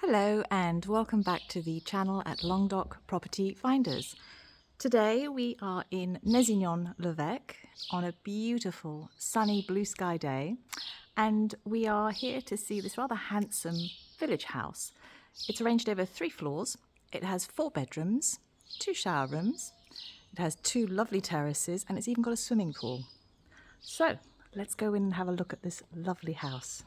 Hello and welcome back to the channel at Languedoc Property Finders. Today we are in Nézignan-l'Évêque on a beautiful sunny blue sky day, and we are here to see this rather handsome village house. It's arranged over 3 floors. It has 4 bedrooms, 2 shower rooms, it has 2 lovely terraces, and it's even got a swimming pool. So let's go in and have a look at this lovely house.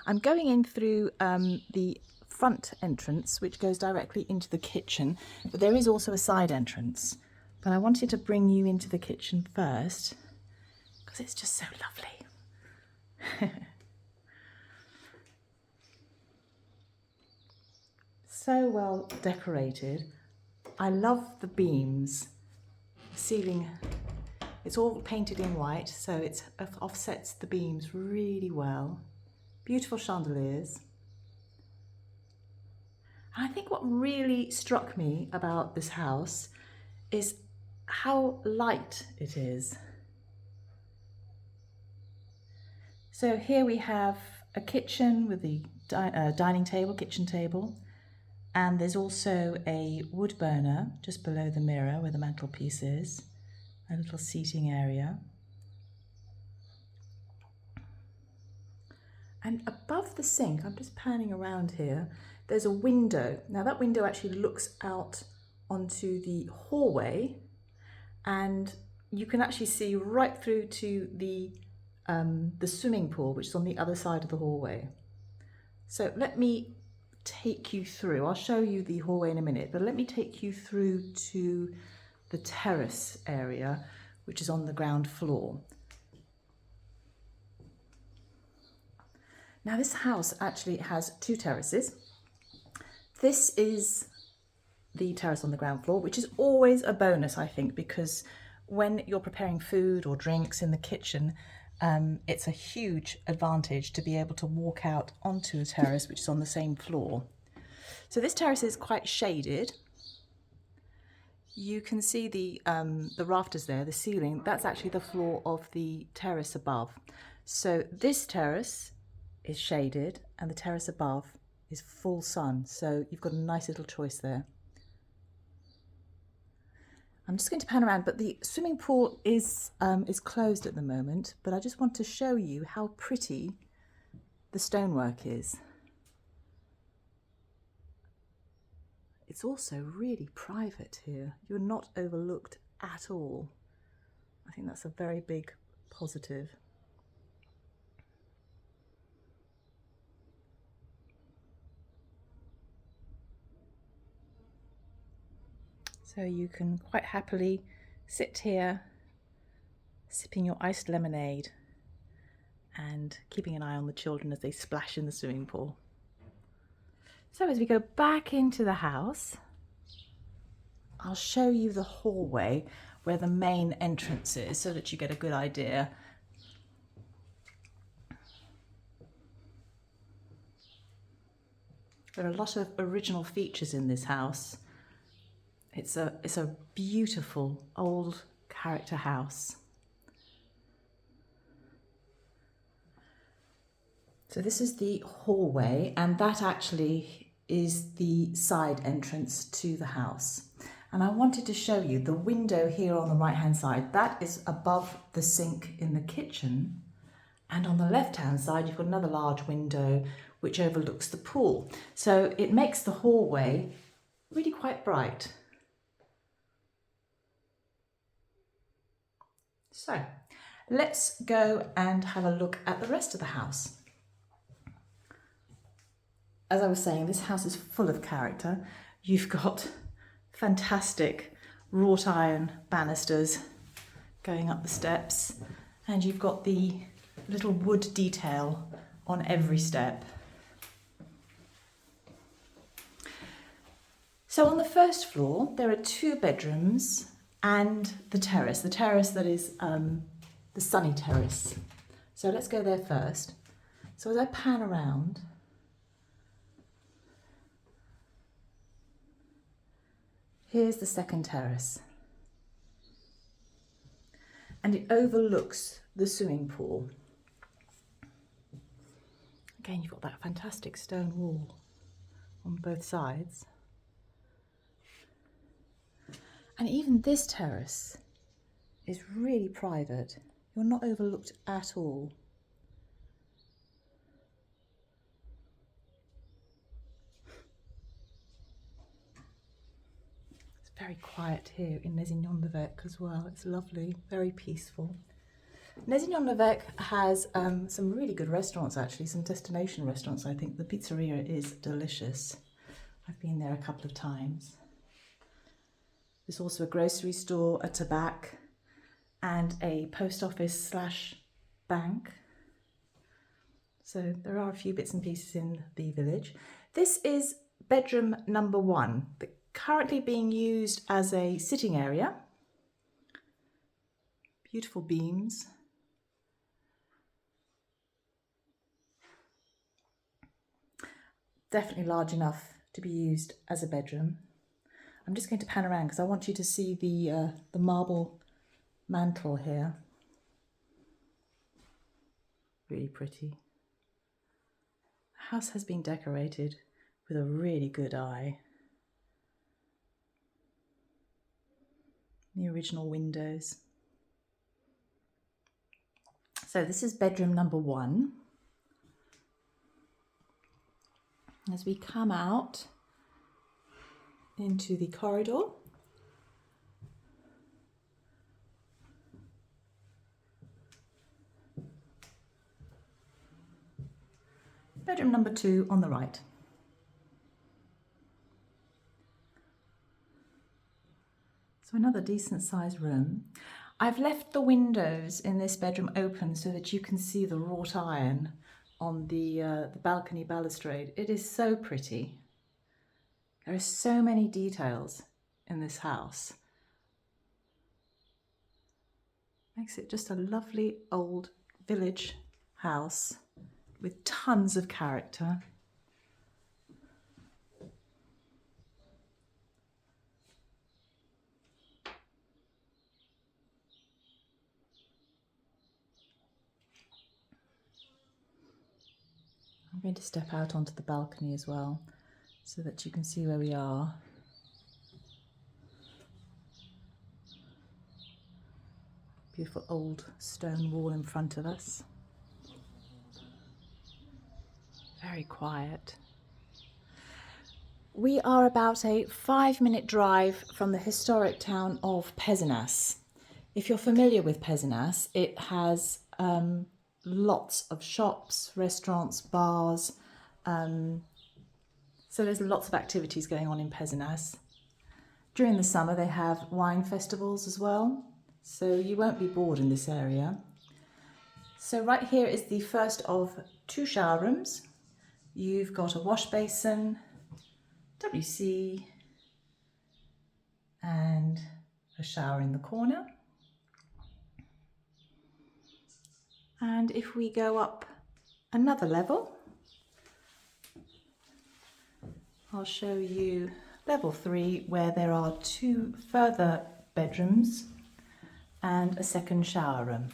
I'm going in through the front entrance, which goes directly into the kitchen, but there is also a side entrance. But I wanted to bring you into the kitchen first because it's just so lovely. So well decorated. I love the beams. The ceiling, it's all painted in white, so it offsets the beams really well. Beautiful chandeliers. And I think what really struck me about this house is how light it is. So here we have a kitchen with the dining table, kitchen table, and there's also a wood burner just below the mirror where the mantelpiece is, a little seating area. And above the sink, I'm just panning around here, there's a window. Now that window actually looks out onto the hallway, and you can actually see right through to the swimming pool, which is on the other side of the hallway. So let me take you through. I'll show you the hallway in a minute, but let me take you through to the terrace area, which is on the ground floor. Now this house actually has 2 terraces. This is the terrace on the ground floor, which is always a bonus, I think, because when you're preparing food or drinks in the kitchen, it's a huge advantage to be able to walk out onto a terrace which is on the same floor. So this terrace is quite shaded. You can see the rafters there, the ceiling, that's actually the floor of the terrace above. So this terrace is shaded and the terrace above is full sun, so you've got a nice little choice there. I'm just going to pan around, but the swimming pool is closed at the moment, but I just want to show you how pretty the stonework is. It's also really private here. You're not overlooked at all. I think that's a very big positive. So you can quite happily sit here sipping your iced lemonade and keeping an eye on the children as they splash in the swimming pool. So as we go back into the house, I'll show you the hallway where the main entrance is so that you get a good idea. There are a lot of original features in this house. It's a beautiful old character house. So this is the hallway, and that actually is the side entrance to the house. And I wanted to show you the window here on the right hand side. That is above the sink in the kitchen. And on the left hand side, you've got another large window which overlooks the pool. So it makes the hallway really quite bright. So let's go and have a look at the rest of the house. As I was saying, this house is full of character. You've got fantastic wrought iron banisters going up the steps, and you've got the little wood detail on every step. So on the first floor, there are 2 bedrooms and the terrace that is the sunny terrace. So let's go there first. So as I pan around, here's the second terrace, and it overlooks the swimming pool. Again, you've got that fantastic stone wall. on both sides. And even this terrace is really private. You're not overlooked at all. It's very quiet here in NEZBRA as well. It's lovely, very peaceful. NEZBRA has some really good restaurants actually, some destination restaurants I think. The pizzeria is delicious. I've been there a couple of times. There's also a grocery store, a tobacco, and a post office slash bank. So there are a few bits and pieces in the village. This is bedroom number 1, currently being used as a sitting area. Beautiful beams. Definitely large enough to be used as a bedroom. I'm just going to pan around because I want you to see the marble mantle here. Really pretty. The house has been decorated with a really good eye. The original windows. So this is bedroom number 1. As we come out into the corridor, bedroom number 2 on the right. So another decent sized room. I've left the windows in this bedroom open so that you can see the wrought iron on the balcony balustrade. It is so pretty. There are so many details in this house. Makes it just a lovely old village house with tons of character. I'm going to step out onto the balcony as well so that you can see where we are. Beautiful old stone wall in front of us. Very quiet. We are about a 5-minute drive from the historic town of Pézenas. If you're familiar with Pézenas, it has lots of shops, restaurants, bars. So there's lots of activities going on in Pézenas. During the summer they have wine festivals as well, so you won't be bored in this area. So right here is the first of 2 shower rooms. You've got a wash basin, WC, and a shower in the corner. And if we go up another level, I'll show you level 3 where there are 2 further bedrooms and a second shower room.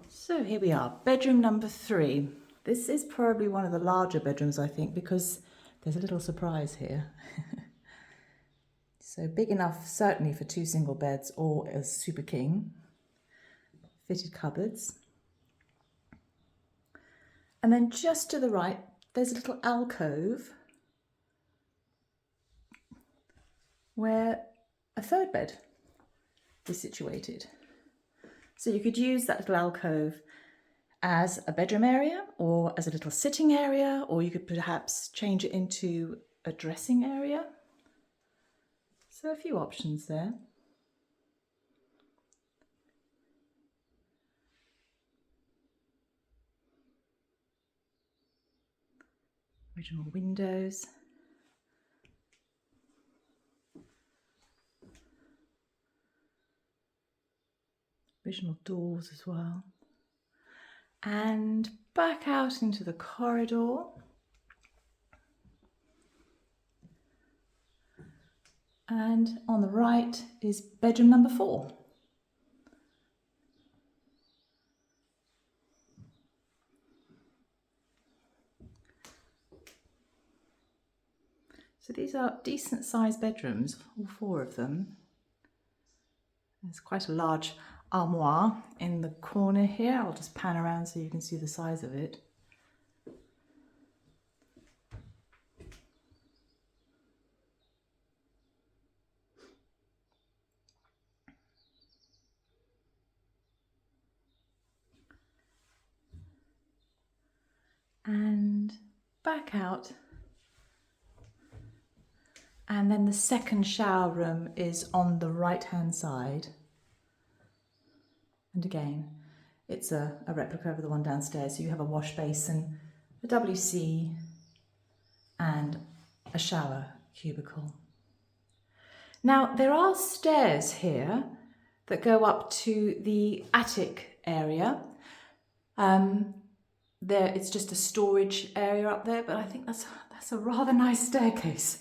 So here we are, bedroom number 3. This is probably one of the larger bedrooms, I think, because there's a little surprise here. So big enough certainly for 2 single beds or a super king. Fitted cupboards. And then just to the right, there's a little alcove where a 3rd bed is situated. So you could use that little alcove as a bedroom area or as a little sitting area, or you could perhaps change it into a dressing area. So a few options there. Original windows. Original doors as well. And back out into the corridor. And on the right is bedroom number 4. So these are decent sized bedrooms, all 4 of them. There's quite a large armoire in the corner here. I'll just pan around so you can see the size of it. And back out. And then the second shower room is on the right hand side. And again, it's a replica of the one downstairs. So you have a wash basin, a WC, and a shower cubicle. Now, there are stairs here that go up to the attic area. It's just a storage area up there, but I think that's a rather nice staircase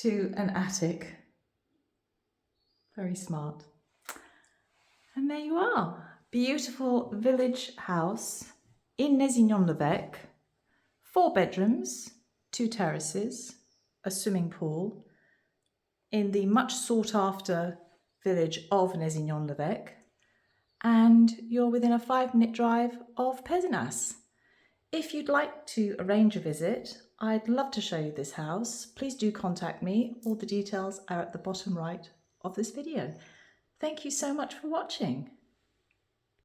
to an attic. Very smart. And there you are, beautiful village house in Nezignan-l'Évêque, 4 bedrooms, 2 terraces, a swimming pool, in the much sought after village of Nezignan-l'Évêque, and you're within a 5-minute drive of Pézenas. If you'd like to arrange a visit, I'd love to show you this house. Please do contact me. All the details are at the bottom right of this video. Thank you so much for watching.